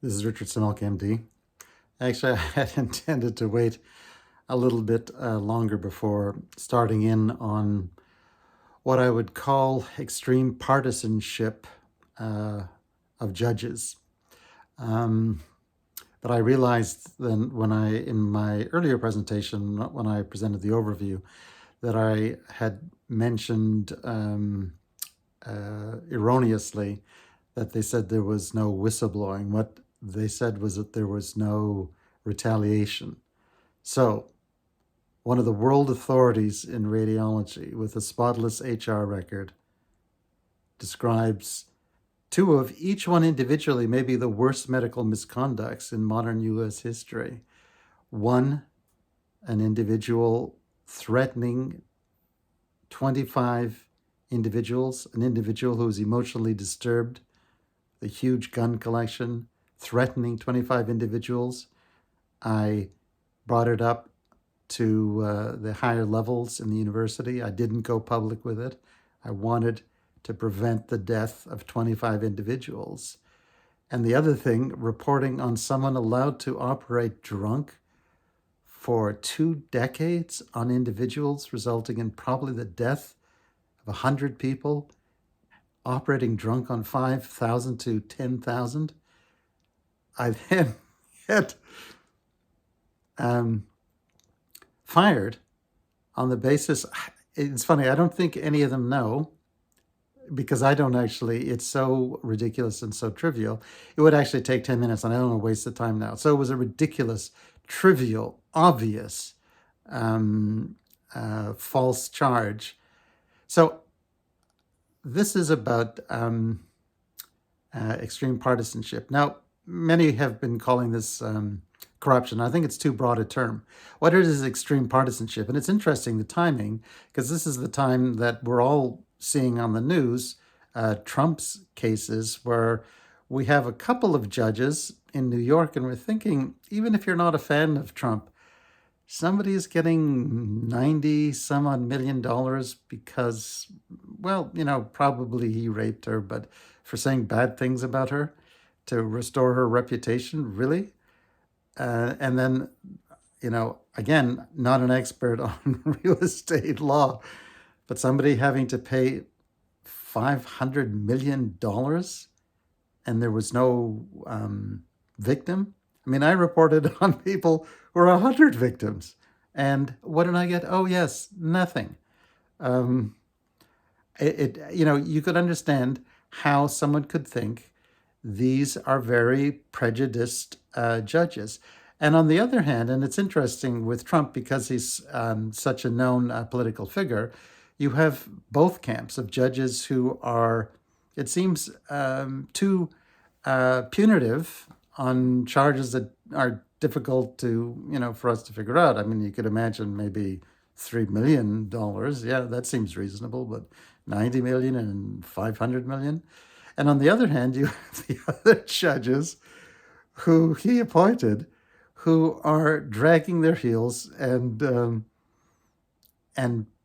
This is Richard Similk, MD. Actually, I had intended to wait a little bit longer before starting in on what I would call extreme partisanship of judges. But I realized then in my earlier presentation, when I presented the overview, that I had mentioned erroneously that they said there was no whistleblowing. What they said was that there was no retaliation. So, one of the world authorities in radiology with a spotless HR record describes two of each one individually, maybe the worst medical misconducts in modern US history. One, an individual threatening 25 individuals, an individual who was emotionally disturbed, a huge gun collection, threatening 25 individuals. I brought it up to the higher levels in the university. I didn't go public with it. I wanted to prevent the death of 25 individuals. And the other thing, reporting on someone allowed to operate drunk for 2 decades on individuals, resulting in probably the death of 100 people, operating drunk on 5,000 to 10,000. I then get fired on the basis, it's funny, I don't think any of them know, because I don't actually, it's so ridiculous and so trivial. It would actually take 10 minutes, and I don't want to waste the time now. So it was a ridiculous, trivial, obvious, false charge. So this is about extreme partisanship. Now, many have been calling this corruption. I think it's too broad a term. What it is extreme partisanship. And it's interesting, the timing, because this is the time that we're all seeing on the news, Trump's cases, where we have a couple of judges in New York, and we're thinking, even if you're not a fan of Trump, somebody is getting 90 some odd million dollars because, well, probably he raped her, but for saying bad things about her to restore her reputation, really? And then, again, not an expert on real estate law, but somebody having to pay $500 million and there was no victim. I mean, I reported on people who were 100 victims. And what did I get? Oh, yes, nothing. You could understand how someone could think these are very prejudiced judges. And on the other hand, and it's interesting with Trump because he's such a known political figure, you have both camps of judges who are, it seems, too punitive on charges that are difficult to, for us to figure out. I mean, you could imagine maybe $3 million. Yeah, that seems reasonable, but 90 million and 500 million. And on the other hand, you have the other judges who he appointed who are dragging their heels and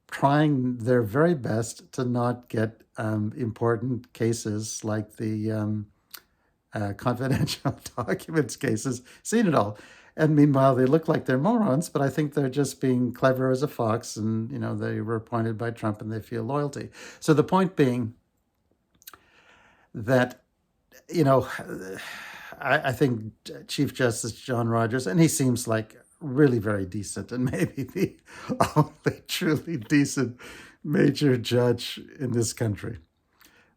trying their very best to not get important cases like the confidential documents cases, seen it all. And meanwhile, they look like they're morons, but I think they're just being clever as a fox, and they were appointed by Trump and they feel loyalty. So the point being that, I think Chief Justice John Rogers, and he seems like really very decent and maybe the only truly decent major judge in this country.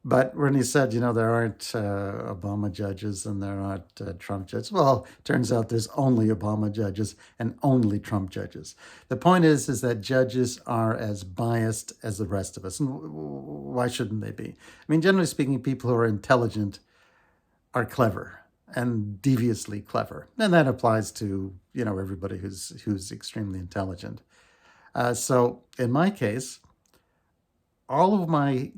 But when he said, there aren't Obama judges and there aren't Trump judges, well, turns out there's only Obama judges and only Trump judges. The point is that judges are as biased as the rest of us. And why shouldn't they be? I mean, generally speaking, people who are intelligent are clever and deviously clever. And that applies to, everybody who's extremely intelligent. So in my case, all of my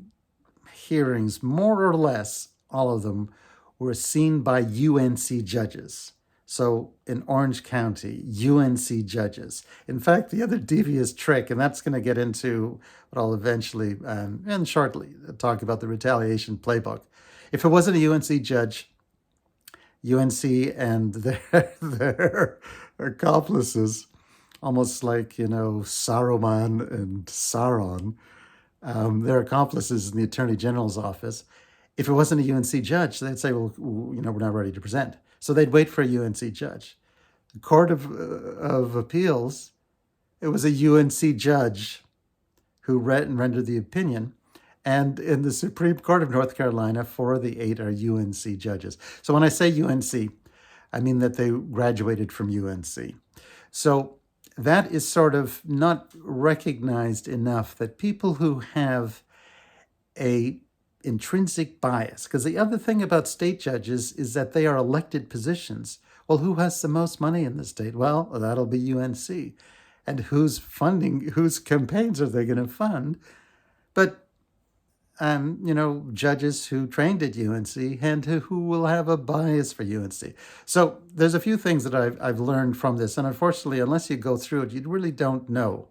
hearings, more or less, all of them, were seen by UNC judges. So in Orange County, UNC judges. In fact, the other devious trick, and that's going to get into what I'll eventually and shortly talk about, the retaliation playbook. If it wasn't a UNC judge, UNC and their accomplices, almost like, Saruman and Sauron, their accomplices in the Attorney General's office. If it wasn't a UNC judge, they'd say, well, we're not ready to present. So they'd wait for a UNC judge. The Court of Appeals, it was a UNC judge who read and rendered the opinion. And in the Supreme Court of North Carolina, 4 of the 8 are UNC judges. So when I say UNC, I mean that they graduated from UNC. So that is sort of not recognized enough, that people who have a intrinsic bias, because the other thing about state judges is that they are elected positions. Well, who has the most money in the state? Well, that'll be UNC. And whose campaigns are they going to fund? But judges who trained at UNC and who will have a bias for UNC. So there's a few things that I've learned from this. And unfortunately, unless you go through it, you really don't know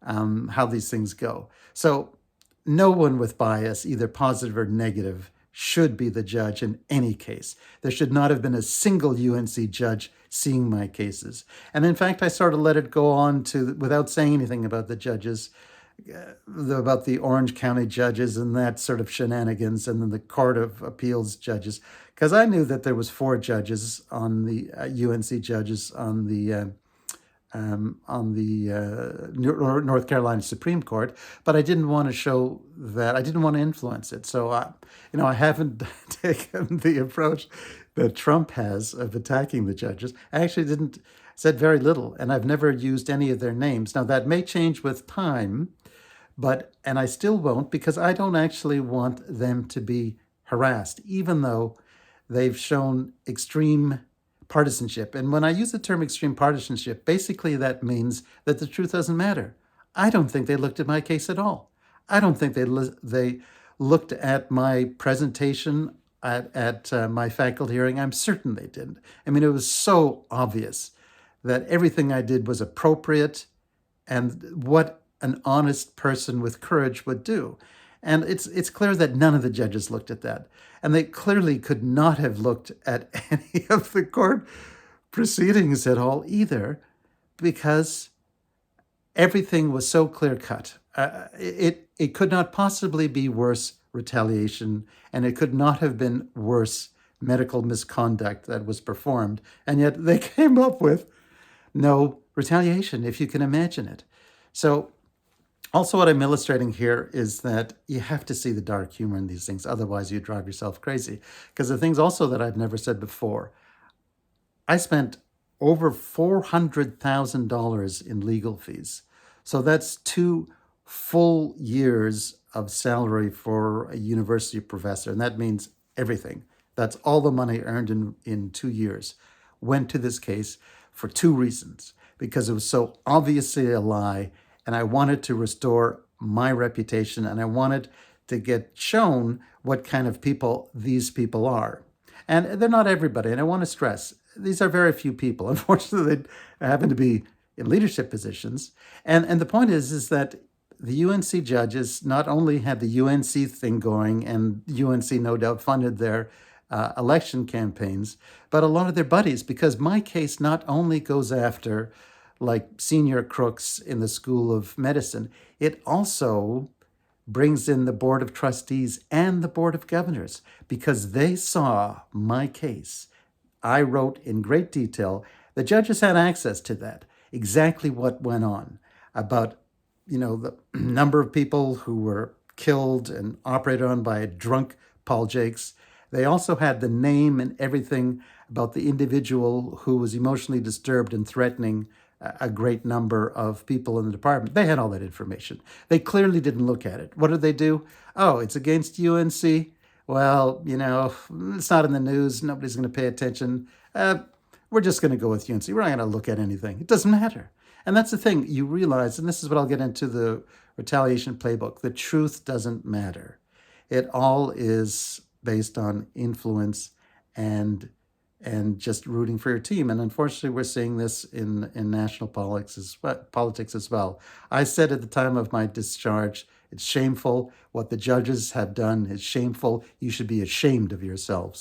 how these things go. So no one with bias, either positive or negative, should be the judge in any case. There should not have been a single UNC judge seeing my cases. And in fact, I sort of let it go on without saying anything about the judges, about the Orange County judges and that sort of shenanigans, and then the Court of Appeals judges, because I knew that there was 4 judges on the UNC judges on the North Carolina Supreme Court, but I didn't want to show that. I didn't want to influence it. So, I haven't taken the approach that Trump has of attacking the judges. I actually said very little, and I've never used any of their names. Now, that may change with time, and I still won't, because I don't actually want them to be harassed, even though they've shown extreme partisanship. And when I use the term extreme partisanship, basically that means that the truth doesn't matter. I don't think they looked at my case at all. I don't think they looked at my presentation at my faculty hearing. I'm certain they didn't. I mean, it was so obvious that everything I did was appropriate and what an honest person with courage would do. And it's clear that none of the judges looked at that. And they clearly could not have looked at any of the court proceedings at all either, because everything was so clear-cut. It could not possibly be worse retaliation, and it could not have been worse medical misconduct that was performed. And yet they came up with no retaliation, if you can imagine it. So also, what I'm illustrating here is that you have to see the dark humor in these things. Otherwise, you drive yourself crazy. Because the things also that I've never said before, I spent over $400,000 in legal fees. So that's 2 full years of salary for a university professor. And that means everything. That's all the money earned in 2 years went to this case for 2 reasons. Because it was so obviously a lie, and I wanted to restore my reputation, and I wanted to get shown what kind of people these people are. And they're not everybody, and I want to stress, these are very few people. Unfortunately, they happen to be in leadership positions. And the point is that the UNC judges not only had the UNC thing going, and UNC no doubt funded their election campaigns, but a lot of their buddies, because my case not only goes after like senior crooks in the School of Medicine, it also brings in the Board of Trustees and the Board of Governors, because they saw my case. I wrote in great detail. The judges had access to that, exactly what went on, about the number of people who were killed and operated on by a drunk Paul Jakes. They also had the name and everything about the individual who was emotionally disturbed and threatening a great number of people in the department. They had all that information. They clearly didn't look at it. What did they do? Oh, it's against UNC. Well, it's not in the news. Nobody's going to pay attention. We're just going to go with UNC. We're not going to look at anything. It doesn't matter. And that's the thing. You realize, and this is what I'll get into the retaliation playbook, the truth doesn't matter. It all is based on influence and just rooting for your team. And unfortunately, we're seeing this in national politics as well. I said at the time of my discharge, it's shameful. What the judges have done is shameful. You should be ashamed of yourselves.